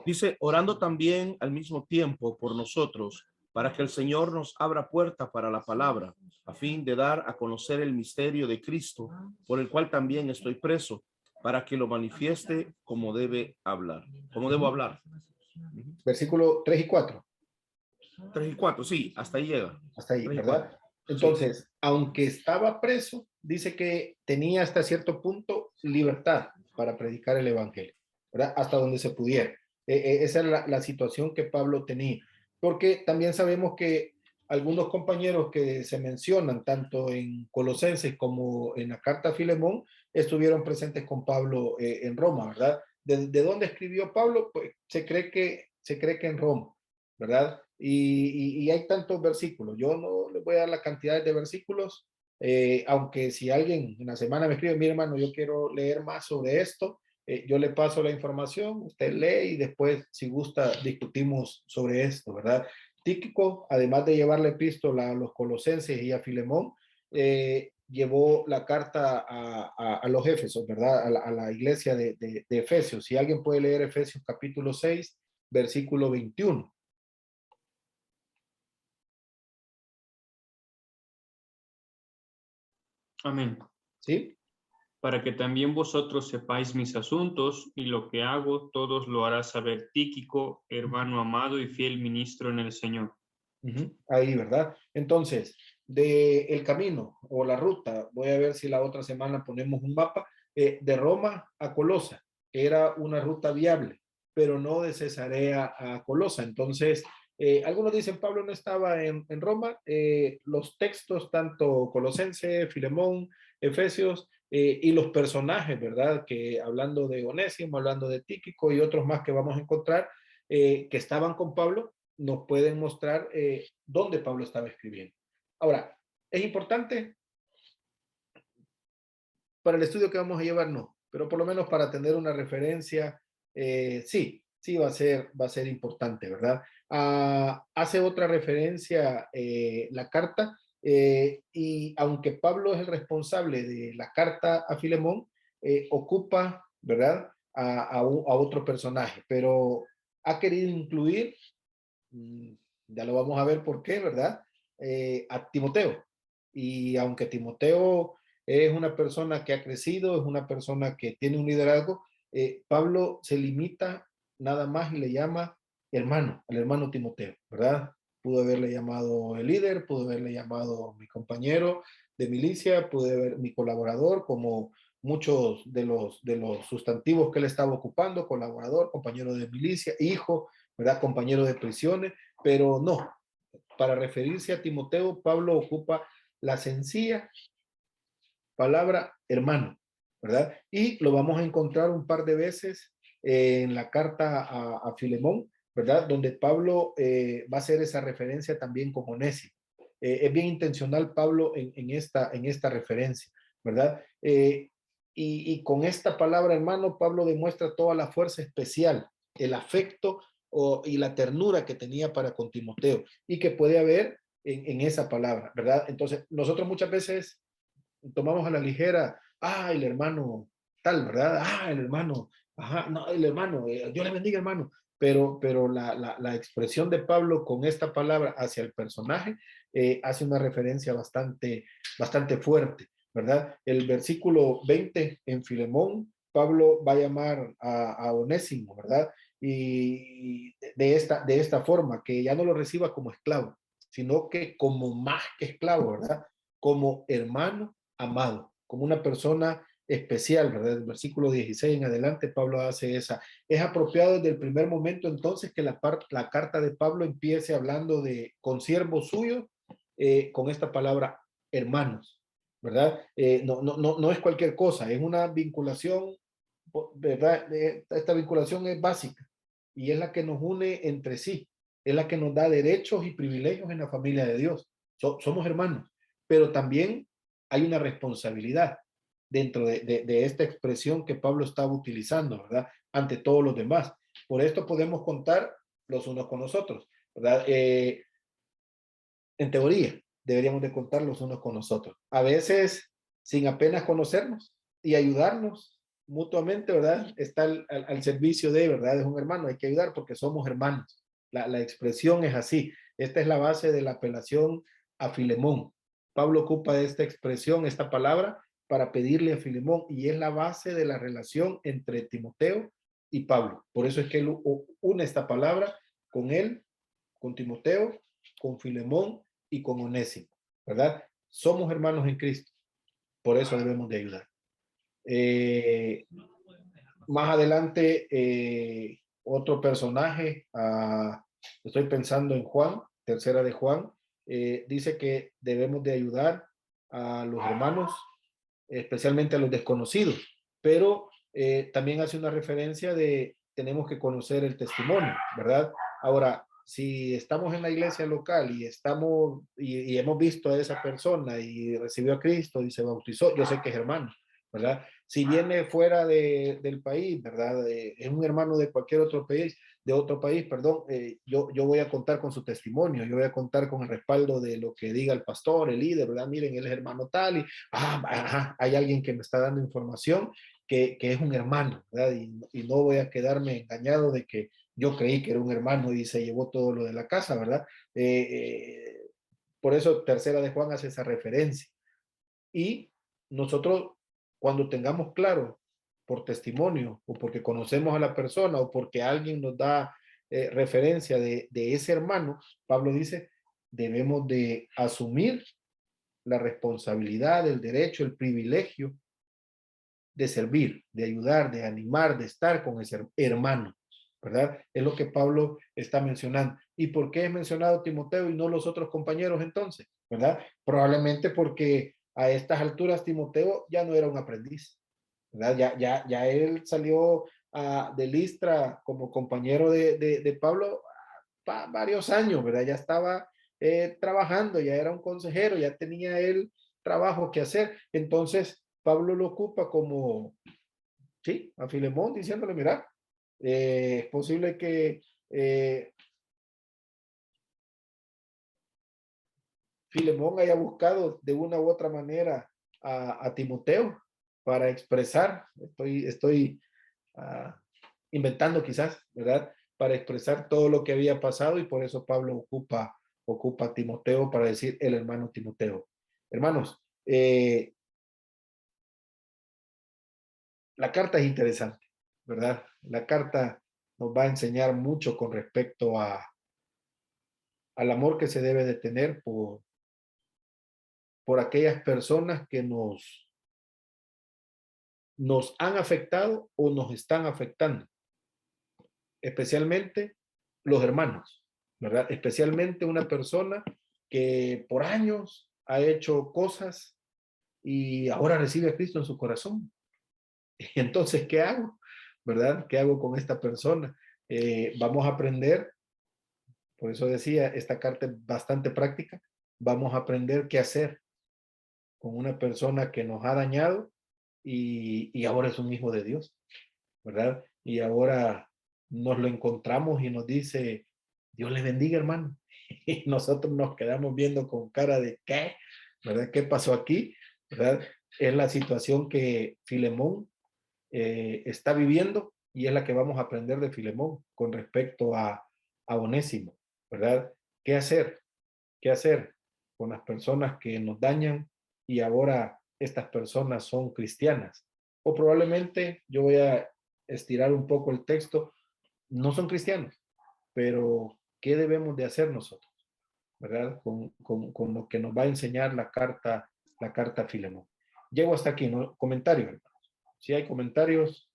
Dice, orando también al mismo tiempo por nosotros, para que el Señor nos abra puerta para la palabra, a fin de dar a conocer el misterio de Cristo, por el cual también estoy preso, para que lo manifieste como debe hablar. ¿Cómo debo hablar? Versículo 3 y 4. 3 y 4, sí, hasta ahí llega. Hasta ahí, 3 y ¿verdad? 4. Entonces, Sí. aunque estaba preso, dice que tenía hasta cierto punto libertad para predicar el evangelio, ¿verdad? Hasta donde se pudiera. Esa es la situación que Pablo tenía. Porque también sabemos que algunos compañeros que se mencionan tanto en Colosenses como en la carta a Filemón estuvieron presentes con Pablo en Roma, ¿verdad? ¿De dónde escribió Pablo? Pues se cree que en Roma, ¿verdad? Y hay tantos versículos. Yo no les voy a dar la cantidad de versículos, aunque si alguien en la semana me escribe, mi hermano, yo quiero leer más sobre esto, yo le paso la información, usted lee y después, si gusta, discutimos sobre esto, ¿verdad? Tíquico, además de llevar la epístola a los Colosenses y a Filemón, llevó la carta a los Éfesos, ¿verdad? A la iglesia de Efesios. Si alguien puede leer Efesios capítulo 6, versículo 21. Amén. ¿Sí? Para que también vosotros sepáis mis asuntos y lo que hago, todos lo hará saber Tíquico, hermano amado y fiel ministro en el Señor. Ahí, ¿verdad? Entonces, de el camino o la ruta, voy a ver si la otra semana ponemos un mapa, de Roma a Colosa, era una ruta viable, pero no de Cesarea a Colosa. Entonces, algunos dicen Pablo no estaba en Roma, los textos, tanto Colosense, Filemón, Efesios, y los personajes, ¿verdad? Que hablando de Onésimo, hablando de Tíquico y otros más que vamos a encontrar, que estaban con Pablo, nos pueden mostrar dónde Pablo estaba escribiendo. Ahora, ¿es importante? Para el estudio que vamos a llevar, no, pero por lo menos para tener una referencia, sí va a ser importante, ¿verdad? Hace otra referencia la carta, y aunque Pablo es el responsable de la carta a Filemón, ocupa, ¿verdad? A otro personaje, pero ha querido incluir, ya lo vamos a ver por qué, ¿verdad? A Timoteo. Y aunque Timoteo es una persona que ha crecido, es una persona que tiene un liderazgo, Pablo se limita nada más y le llama hermano, al hermano Timoteo, ¿verdad? Pudo haberle llamado el líder, pudo haberle llamado mi compañero de milicia, pudo haber mi colaborador, como muchos de los sustantivos que él estaba ocupando, colaborador, compañero de milicia, hijo, ¿verdad? Compañero de prisiones, pero no. Para referirse a Timoteo, Pablo ocupa la sencilla palabra hermano, ¿verdad? Y lo vamos a encontrar un par de veces en la carta a Filemón, ¿verdad? Donde Pablo va a hacer esa referencia también con Onésimo. Es bien intencional Pablo en esta referencia, ¿verdad? Y con esta palabra hermano, Pablo demuestra toda la fuerza especial, el afecto y la ternura que tenía para con Timoteo y que puede haber en esa palabra, ¿verdad? Entonces, nosotros muchas veces tomamos a la ligera, el hermano tal, ¿verdad? El hermano, ajá, no, el hermano, Dios le bendiga, hermano. Pero la expresión de Pablo con esta palabra hacia el personaje hace una referencia bastante fuerte, ¿verdad? El versículo 20 en Filemón Pablo va a llamar a Onésimo, ¿verdad? Y de esta forma, que ya no lo reciba como esclavo, sino que como más que esclavo, ¿verdad? Como hermano amado, como una persona especial, ¿verdad? El versículo 16 en adelante, Pablo hace esa. Es apropiado desde el primer momento entonces que la carta de Pablo empiece hablando de consiervos suyos, con esta palabra hermanos, ¿verdad? No es cualquier cosa, es una vinculación, ¿verdad? Esta vinculación es básica y es la que nos une entre sí, es la que nos da derechos y privilegios en la familia de Dios. Somos hermanos, pero también hay una responsabilidad dentro de esta expresión que Pablo estaba utilizando, ¿verdad? Ante todos los demás. Por esto podemos contar los unos con los otros, ¿verdad? En teoría, deberíamos de contar los unos con los otros. A veces, sin apenas conocernos y ayudarnos mutuamente, ¿verdad? Está al servicio de, ¿verdad? Es un hermano, hay que ayudar porque somos hermanos. La expresión es así. Esta es la base de la apelación a Filemón. Pablo ocupa esta expresión, esta palabra, para pedirle a Filemón, y es la base de la relación entre Timoteo y Pablo. Por eso es que él une esta palabra con él, con Timoteo, con Filemón y con Onésimo, ¿verdad? Somos hermanos en Cristo, por eso debemos de ayudar. Más adelante, otro personaje, estoy pensando en Juan, tercera de Juan, dice que debemos de ayudar a los hermanos, especialmente a los desconocidos, pero también hace una referencia de tenemos que conocer el testimonio, ¿verdad? Ahora, si estamos en la iglesia local y estamos y hemos visto a esa persona y recibió a Cristo y se bautizó, yo sé que es hermano, ¿verdad? Si viene fuera del país, ¿verdad? Es un hermano de cualquier otro país, perdón, yo voy a contar con su testimonio, yo voy a contar con el respaldo de lo que diga el pastor, el líder, ¿verdad? Miren, él es hermano tal y, hay alguien que me está dando información que es un hermano, ¿verdad? Y no voy a quedarme engañado de que yo creí que era un hermano y se llevó todo lo de la casa, ¿verdad? Por eso tercera de Juan hace esa referencia. Y nosotros, cuando tengamos claro por testimonio o porque conocemos a la persona o porque alguien nos da referencia de ese hermano, Pablo dice, debemos de asumir la responsabilidad, el derecho, el privilegio de servir, de ayudar, de animar, de estar con ese hermano, ¿verdad? Es lo que Pablo está mencionando. ¿Y por qué es mencionado Timoteo y no los otros compañeros entonces? ¿Verdad? Probablemente porque a estas alturas Timoteo ya no era un aprendiz, ¿verdad? Ya él salió de Listra como compañero de Pablo varios años, ¿verdad? Ya estaba trabajando, ya era un consejero, ya tenía él trabajo que hacer. Entonces, Pablo lo ocupa como, sí, a Filemón, diciéndole, mira, es posible que Filemón haya buscado de una u otra manera a Timoteo para expresar, estoy inventando quizás, ¿verdad? Para expresar todo lo que había pasado y por eso Pablo ocupa a Timoteo para decir el hermano Timoteo. Hermanos, la carta es interesante, ¿verdad? La carta nos va a enseñar mucho con respecto al amor que se debe de tener por aquellas personas que nos han afectado o nos están afectando, especialmente los hermanos, ¿verdad? Especialmente una persona que por años ha hecho cosas y ahora recibe a Cristo en su corazón. Entonces, ¿qué hago? ¿Verdad? ¿Qué hago con esta persona? Vamos a aprender, por eso decía, esta carta es bastante práctica, vamos a aprender qué hacer con una persona que nos ha dañado y ahora es un hijo de Dios, ¿verdad? Y ahora nos lo encontramos y nos dice, Dios le bendiga, hermano. Y nosotros nos quedamos viendo con cara de ¿qué? ¿Verdad? ¿Qué pasó aquí? ¿Verdad? Es la situación que Filemón está viviendo y es la que vamos a aprender de Filemón con respecto a Onésimo, ¿verdad? ¿Qué hacer? ¿Qué hacer con las personas que nos dañan y ahora estas personas son cristianas o probablemente yo voy a estirar un poco el texto, no son cristianos, pero ¿qué debemos de hacer nosotros? ¿Verdad? Con lo que nos va a enseñar la carta a Filemón. Llego hasta aquí, ¿no? Comentarios, hermanos. Si hay comentarios,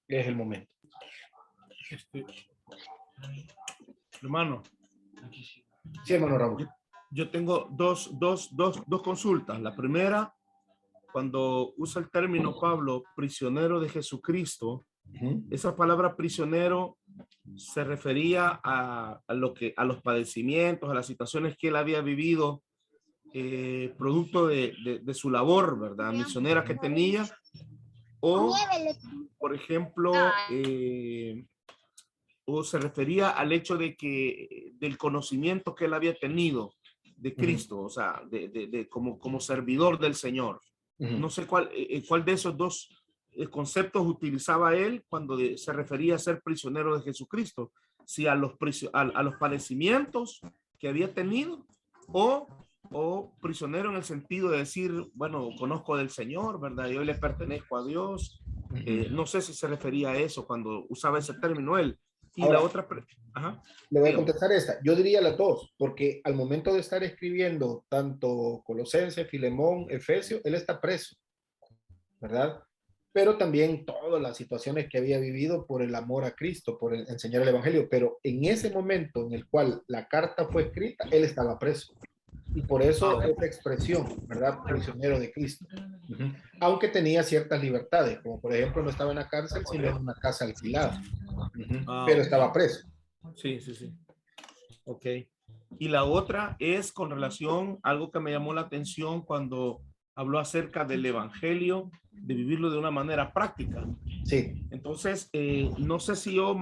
es el momento. Hermano. Sí, hermano Raúl. Yo tengo dos consultas. La primera, cuando usa el término Pablo, prisionero de Jesucristo, esa palabra prisionero se refería a los padecimientos, a las situaciones que él había vivido, producto de su labor, ¿verdad? Misionera que tenía, o, por ejemplo, o se refería al hecho de que del conocimiento que él había tenido de Cristo, o sea, como servidor del Señor. No sé cuál de esos dos conceptos utilizaba él cuando se refería a ser prisionero de Jesucristo, si a los padecimientos que había tenido o prisionero en el sentido de decir, bueno, conozco del Señor, ¿verdad? Yo le pertenezco a Dios. No sé si se refería a eso cuando usaba ese término él. Y ahora, la otra, ajá, le voy a contestar esta. Yo diría las dos, porque al momento de estar escribiendo tanto Colosenses, Filemón, Efesios, él está preso, ¿verdad? Pero también todas las situaciones que había vivido por el amor a Cristo, por enseñar el Evangelio. Pero en ese momento en el cual la carta fue escrita, él estaba preso. Y por eso esa expresión, ¿verdad? Prisionero de Cristo. Aunque tenía ciertas libertades, como por ejemplo no estaba en la cárcel, sino en una casa alquilada. Pero estaba preso. Sí. Ok. Y la otra es con relación a algo que me llamó la atención cuando habló acerca del evangelio, de vivirlo de una manera práctica. Sí. Entonces, no sé si yo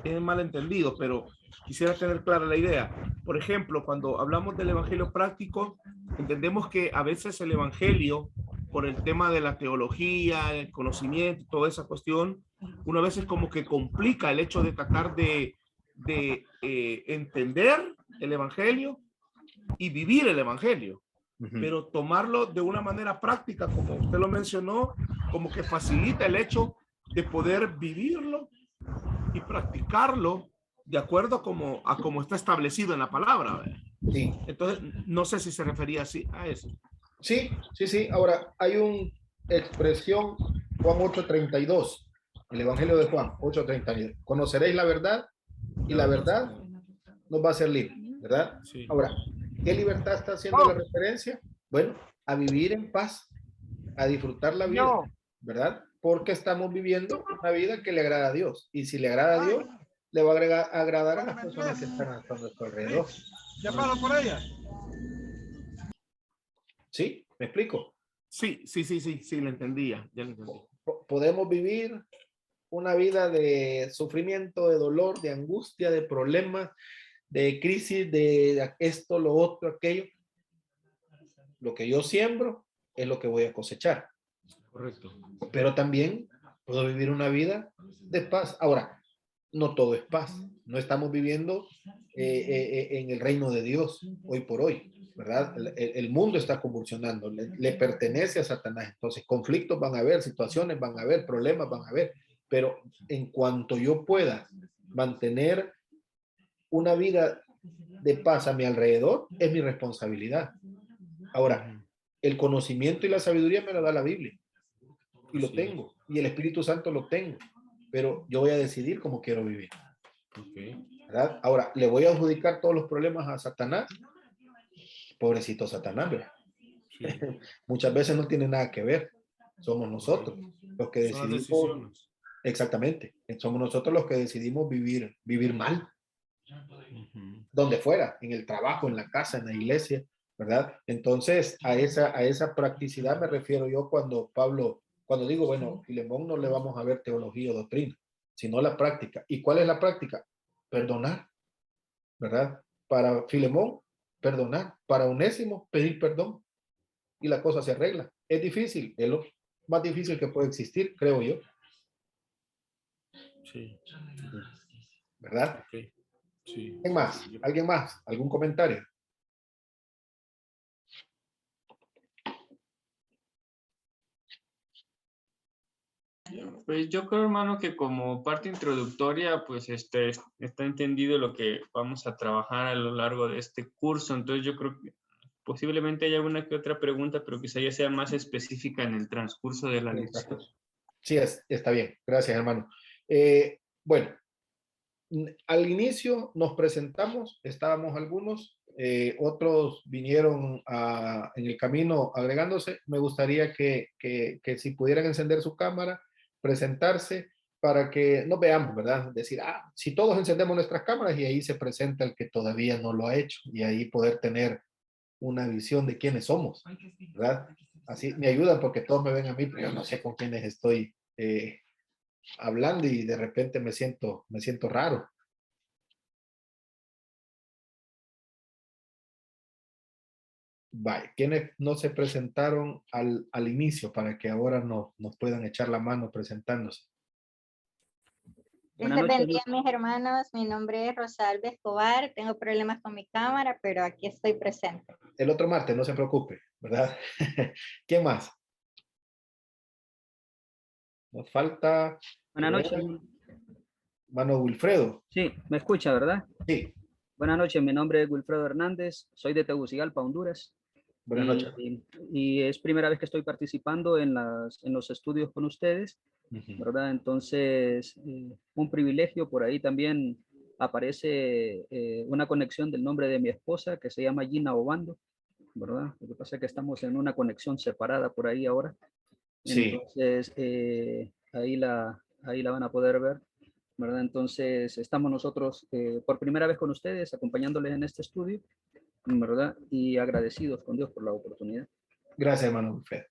he malentendido, pero quisiera tener clara la idea. Por ejemplo, cuando hablamos del evangelio práctico, entendemos que a veces el evangelio, por el tema de la teología, el conocimiento, toda esa cuestión, una vez es como que complica el hecho de tratar de entender el evangelio y vivir el evangelio, pero tomarlo de una manera práctica, como usted lo mencionó, como que facilita el hecho de poder vivirlo y practicarlo de acuerdo a como está establecido en la palabra. Sí. Entonces, no sé si se refería así a eso. Sí. Ahora, hay una expresión, Juan 8:32, el Evangelio de Juan 8:32. Conoceréis la verdad y la verdad nos va a hacer libre, ¿verdad? Sí. Ahora, ¿qué libertad está haciendo la referencia? Bueno, a vivir en paz, a disfrutar la vida, ¿verdad? Porque estamos viviendo una vida que le agrada a Dios. Y si le agrada a Dios, le va a agradar a las personas que están a nuestro alrededor. ¿Ya pago por ella? ¿Sí? ¿Me explico? Sí, lo entendía. Ya lo entendí. Podemos vivir una vida de sufrimiento, de dolor, de angustia, de problemas, de crisis, de esto, lo otro, aquello. Lo que yo siembro es lo que voy a cosechar. Correcto. Pero también puedo vivir una vida de paz. Ahora, no todo es paz. No estamos viviendo en el reino de Dios hoy por hoy, ¿verdad? El mundo está convulsionando, le pertenece a Satanás. Entonces, conflictos van a haber, situaciones van a haber, problemas van a haber. Pero en cuanto yo pueda mantener una vida de paz a mi alrededor, es mi responsabilidad. Ahora, el conocimiento y la sabiduría me lo da la Biblia. Y lo tengo. Y el Espíritu Santo lo tengo. Pero yo voy a decidir cómo quiero vivir. ¿Verdad? Ahora, ¿le voy a adjudicar todos los problemas a Satanás? Pobrecito Satanás, ¿verdad? Sí. Muchas veces no tiene nada que ver. Somos nosotros los que decidimos. Exactamente. Somos nosotros los que decidimos vivir mal. Donde fuera, en el trabajo, en la casa, en la iglesia, ¿verdad? Entonces, a esa practicidad me refiero yo cuando digo, bueno, Filemón no le vamos a ver teología o doctrina, sino la práctica. ¿Y cuál es la práctica? Perdonar, ¿verdad? Para Filemón, perdonar. Para Onésimo, pedir perdón. Y la cosa se arregla. Es difícil, es lo más difícil que puede existir, creo yo. Sí. ¿Verdad? Okay. Sí. ¿Quién más? ¿Alguien más? ¿Algún comentario? Pues yo creo, hermano, que como parte introductoria, pues está entendido lo que vamos a trabajar a lo largo de este curso. Entonces yo creo que posiblemente haya alguna que otra pregunta, pero quizá ya sea más específica en el transcurso de la lección. Sí, está bien. Gracias, hermano. Bueno, al inicio nos presentamos, estábamos algunos, otros vinieron en el camino agregándose. Me gustaría que si pudieran encender su cámara, presentarse para que nos veamos, ¿verdad? Decir, si todos encendemos nuestras cámaras y ahí se presenta el que todavía no lo ha hecho y ahí poder tener una visión de quiénes somos, ¿verdad? Así me ayudan porque todos me ven a mí, pero yo no sé con quiénes estoy hablando y de repente me siento raro. Vale, ¿quiénes no se presentaron al inicio para que ahora nos puedan echar la mano presentándose? Dios les bendiga, mis hermanos. Mi nombre es Rosalba Escobar. Tengo problemas con mi cámara, pero aquí estoy presente. El otro martes, no se preocupe, ¿verdad? ¿Quién más? Nos falta... Buenas noches. Mano Wilfredo. Sí, me escucha, ¿verdad? Sí. Buenas noches, mi nombre es Wilfredo Hernández, soy de Tegucigalpa, Honduras. Buenas noches. Y es primera vez que estoy participando en los estudios con ustedes, ¿verdad? Entonces, un privilegio. Por ahí también aparece una conexión del nombre de mi esposa, que se llama Gina Obando, ¿verdad? Lo que pasa es que estamos en una conexión separada por ahí ahora. Sí. Entonces, ahí la van a poder ver, ¿verdad? Entonces, estamos nosotros por primera vez con ustedes, acompañándoles en este estudio, ¿verdad? Y agradecidos con Dios por la oportunidad. Gracias, hermano Wilfredo.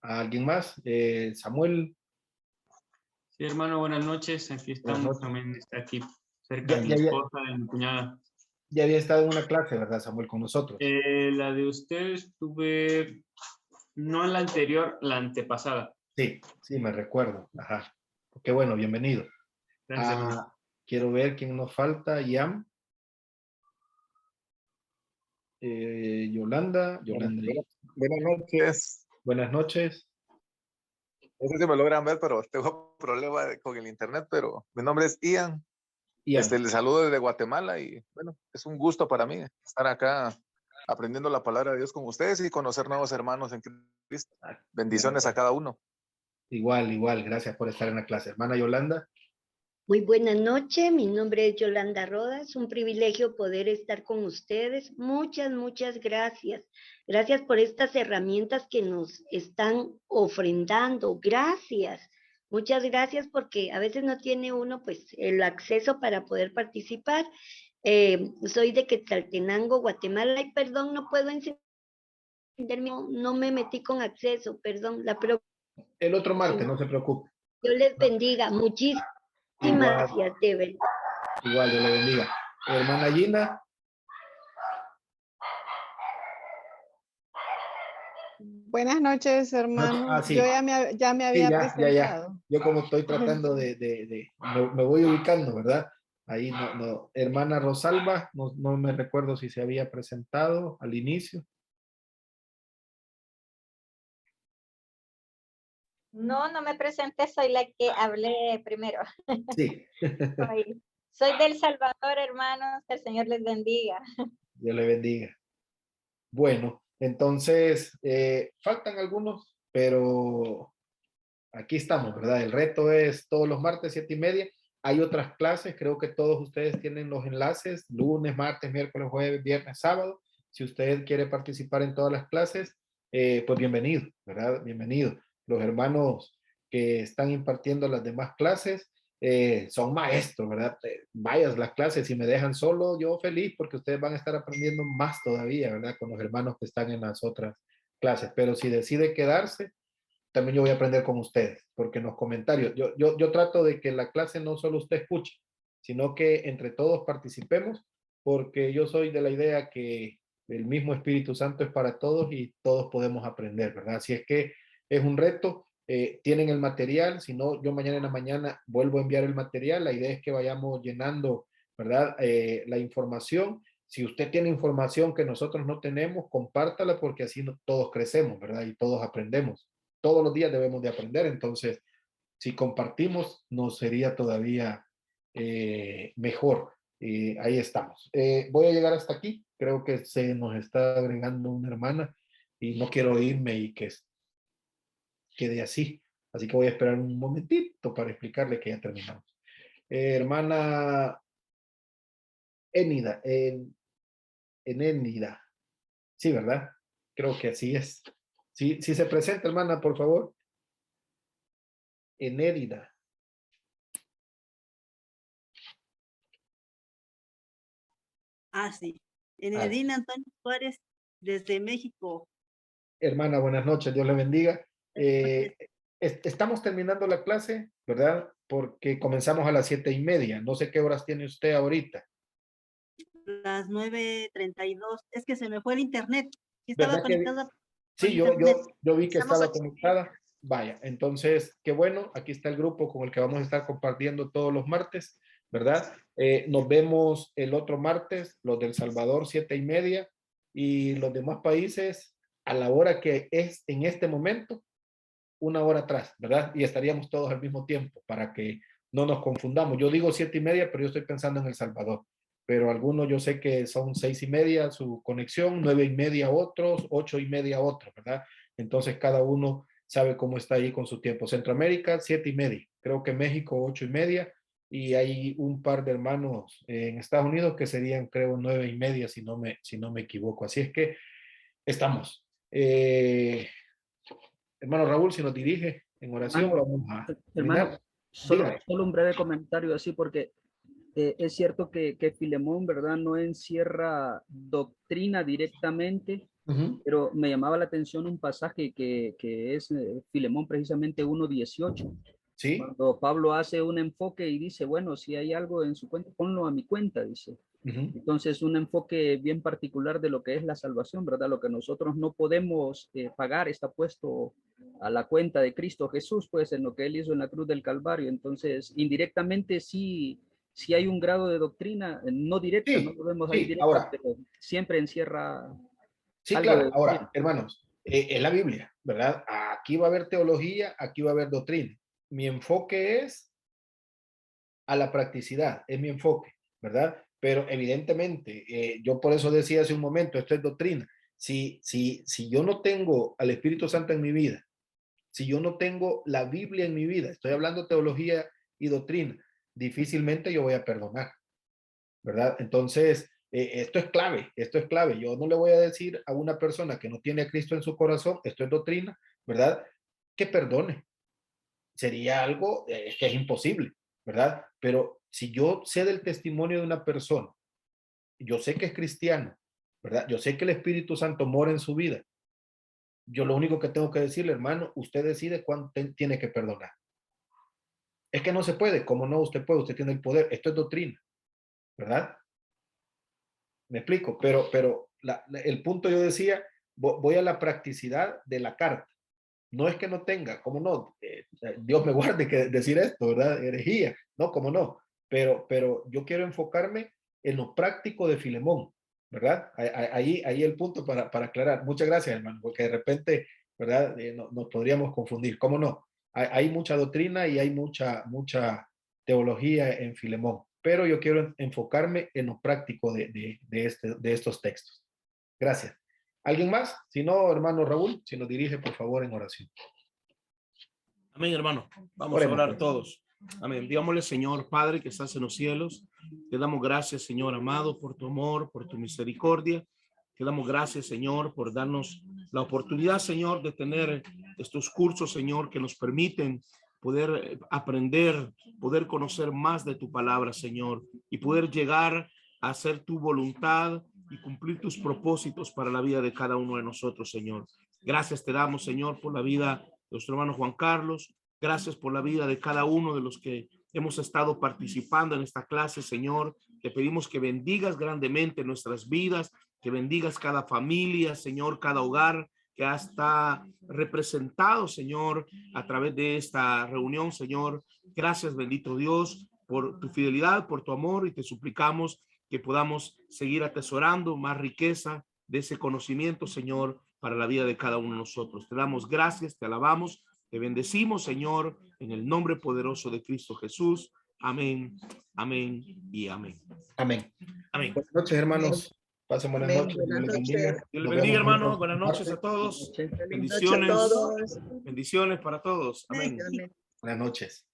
¿Alguien más? Samuel. Sí, hermano, buenas noches. Aquí estamos, también está aquí cerca de mi esposa, de mi cuñada. Ya había estado en una clase, ¿verdad, Samuel, con nosotros? La de usted estuve, no en la anterior, la antepasada. Sí, me recuerdo. Ajá. Qué bueno, bienvenido. Gracias, quiero ver quién nos falta. Yam. Yolanda. Buenas noches. Buenas noches. No sé si me logran ver, pero tengo problema con el internet, pero mi nombre es Ian. Les saludo desde Guatemala y bueno, es un gusto para mí estar acá aprendiendo la palabra de Dios con ustedes y conocer nuevos hermanos en Cristo. Bendiciones a cada uno. Igual. Gracias por estar en la clase. Hermana Yolanda. Muy buenas noches, mi nombre es Yolanda Rodas, un privilegio poder estar con ustedes. Muchas gracias. Gracias por estas herramientas que nos están ofrendando. Gracias. Muchas gracias porque a veces no tiene uno pues el acceso para poder participar. Soy de Quetzaltenango, Guatemala, y perdón, no puedo encenderme, no me metí con acceso, perdón. El otro martes, no se preocupe. Dios les bendiga, muchísimas gracias, de verdad. Igual, Dios le bendiga. Hermana Gina. Buenas noches, hermano. Sí. Yo ya me había presentado. Yo como estoy tratando me voy ubicando, ¿verdad? Ahí no. Hermana Rosalba, no me recuerdo si se había presentado al inicio. No me presenté, soy la que hablé primero. Sí. Soy del Salvador, hermanos, que el Señor les bendiga. Dios le bendiga. Bueno, entonces, faltan algunos, pero aquí estamos, ¿verdad? El reto es todos los martes, 7:30. Hay otras clases, creo que todos ustedes tienen los enlaces, lunes, martes, miércoles, jueves, viernes, sábado. Si usted quiere participar en todas las clases, pues bienvenido, ¿verdad? Bienvenido. Los hermanos que están impartiendo las demás clases son maestros, ¿verdad? Vayas las clases, si me dejan solo, yo feliz porque ustedes van a estar aprendiendo más todavía, ¿verdad? Con los hermanos que están en las otras clases. Pero si decide quedarse, también yo voy a aprender con ustedes, porque en los comentarios, yo trato de que la clase no solo usted escuche, sino que entre todos participemos, porque yo soy de la idea que el mismo Espíritu Santo es para todos y todos podemos aprender, ¿verdad? Si es que es un reto, tienen el material, si no, yo mañana en la mañana vuelvo a enviar el material, la idea es que vayamos llenando, ¿verdad? La información. Si usted tiene información que nosotros no tenemos, compártala porque así todos crecemos, ¿verdad? Y todos aprendemos. Todos los días debemos de aprender, entonces si compartimos, nos sería todavía mejor. Ahí estamos. Voy a llegar hasta aquí. Creo que se nos está agregando una hermana y no quiero irme y que quede así. Así que voy a esperar un momentito para explicarle que ya terminamos. Hermana Enida, Enida. Sí, ¿verdad? Creo que así es. Sí, si se presenta, hermana, por favor. Enérida. Ah, sí. Enedina Antonio Suárez, desde México. Hermana, buenas noches, Dios le bendiga. Estamos terminando la clase, ¿verdad? Porque comenzamos a las 7:30. No sé qué horas tiene usted ahorita. Las 9:32. Es que se me fue el internet. Estaba conectada. Sí, yo vi que estaba conectada. Vaya, entonces, qué bueno. Aquí está el grupo con el que vamos a estar compartiendo todos los martes, ¿verdad? Nos vemos el otro martes, los del Salvador, 7:30, y los demás países a la hora que es en este momento, una hora atrás, ¿verdad? Y estaríamos todos al mismo tiempo para que no nos confundamos. Yo digo 7:30, pero yo estoy pensando en El Salvador. Pero algunos yo sé que son 6:30 su conexión, 9:30 otros, 8:30 otros, ¿verdad? Entonces cada uno sabe cómo está ahí con su tiempo. Centroamérica, 7:30. Creo que México, 8:30. Y hay un par de hermanos en Estados Unidos que serían, creo, 9:30, si no me equivoco. Así es que estamos. Hermano Raúl, si nos dirige en oración, vamos a hermano, solo un breve comentario así, porque es cierto que Filemón, ¿verdad? No encierra doctrina directamente, pero me llamaba la atención un pasaje que es Filemón precisamente 1:18. ¿Sí? Cuando Pablo hace un enfoque y dice, bueno, si hay algo en su cuenta, ponlo a mi cuenta, dice. Entonces, un enfoque bien particular de lo que es la salvación, ¿verdad? Lo que nosotros no podemos pagar está puesto a la cuenta de Cristo Jesús, pues en lo que Él hizo en la cruz del Calvario. Entonces, indirectamente sí hay un grado de doctrina, no directa, no podemos ir directa, ahora, pero siempre encierra. Sí, claro. Ahora, hermanos, es la Biblia, ¿verdad? Aquí va a haber teología, aquí va a haber doctrina. Mi enfoque es a la practicidad, es mi enfoque, ¿verdad? Pero evidentemente, yo por eso decía hace un momento, esto es doctrina. Si yo no tengo al Espíritu Santo en mi vida, si yo no tengo la Biblia en mi vida, estoy hablando teología y doctrina, difícilmente yo voy a perdonar, ¿verdad? Entonces, esto es clave. Yo no le voy a decir a una persona que no tiene a Cristo en su corazón, esto es doctrina, ¿verdad? Que perdone. Sería algo que es imposible, ¿verdad? Pero si yo sé del testimonio de una persona, yo sé que es cristiano, ¿verdad? Yo sé que el Espíritu Santo mora en su vida. Yo lo único que tengo que decirle, hermano, usted decide cuándo tiene que perdonar. Es que no se puede. ¿Cómo no? Usted puede, usted tiene el poder. Esto es doctrina, ¿verdad? Me explico, pero el punto yo decía, voy a la practicidad de la carta. No es que no tenga, ¿cómo no? Dios me guarde que decir esto, ¿verdad? Herejía, ¿no? ¿Cómo no? Pero yo quiero enfocarme en lo práctico de Filemón, ¿verdad? Ahí el punto para aclarar. Muchas gracias, hermano, porque de repente, ¿verdad? Nos podríamos confundir. ¿Cómo no? Hay mucha doctrina y hay mucha teología en Filemón, pero yo quiero enfocarme en lo práctico de estos textos. Gracias. ¿Alguien más? Si no, hermano Raúl, si nos dirige, por favor, en oración. Amén, hermano. Vamos a orar todos. Amén. Digámosle, Señor Padre que estás en los cielos, te damos gracias, Señor amado, por tu amor, por tu misericordia. Te damos gracias, Señor, por darnos la oportunidad, Señor, de tener estos cursos, Señor, que nos permiten poder aprender, poder conocer más de tu palabra, Señor, y poder llegar a hacer tu voluntad y cumplir tus propósitos para la vida de cada uno de nosotros, Señor. Gracias te damos, Señor, por la vida de nuestro hermano Juan Carlos. Gracias por la vida de cada uno de los que hemos estado participando en esta clase, Señor. Te pedimos que bendigas grandemente nuestras vidas, que bendigas cada familia, Señor, cada hogar que está representado, Señor, a través de esta reunión, Señor. Gracias, bendito Dios, por tu fidelidad, por tu amor, y te suplicamos que podamos seguir atesorando más riqueza de ese conocimiento, Señor, para la vida de cada uno de nosotros. Te damos gracias, te alabamos Te bendecimos, Señor, en el nombre poderoso de Cristo Jesús. Amén, amén y amén. Amén. Amén. Buenas noches, hermanos. Pasen buenas noches. Dios les bendiga. Dios les bendiga, hermano. Buenas noches a todos. Bendiciones. Bendiciones para todos. Amén. Buenas noches.